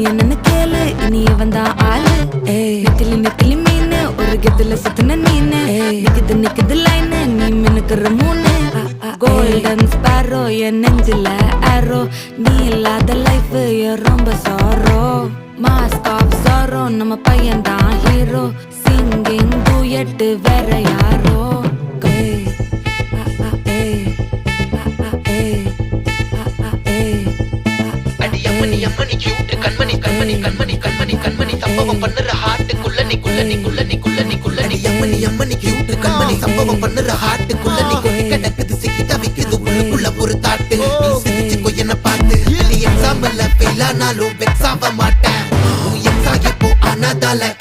என்னன்னு கேளு இனிய வந்தா ஆளு நெத்திலி நெத்திலி மீனு ஒரு கெத்துல சுத்தின நீனு நிக்குது நிக்குது லைனு நீ மினுக்குற மூணு கோல்டன் ஸ்பாரோ என் நெஞ்சில ஆரோ நீ இல்லாத லைஃப் ரொம்ப சாரோ மாஸ்க் ஆஃப் சாரோ நம்ம பையன் தான் ஹீரோ சிங்கிங் டூயட் வேற யாரோ அம்மணி கியூட் கண்மணி கண்மணி கண்மணி கண்மணி கண்மணி சம்பவம் பண்ணுற ஹார்ட்டுக்குள்ள நீ குள்ள நீ குள்ள நீ குள்ள நீ குள்ள நீ அம்மணி கியூட் கண்மணி சம்பவம் பண்ணுற ஹார்ட்டுக்குள்ள நீ கொட்டி கிடக்குது சிக்கி தவிக்குது உள்ளுக்குள்ள ஒரு தாட்டு நீ சிரிச்சுக்கோ என்ன பார்த்து நீ எக்ஸாம்ல ஃபெயில் ஆனாலும் வெக்ஸ் ஆக மாட்டேன் எக்ஸாம் இப்போ ஆனதால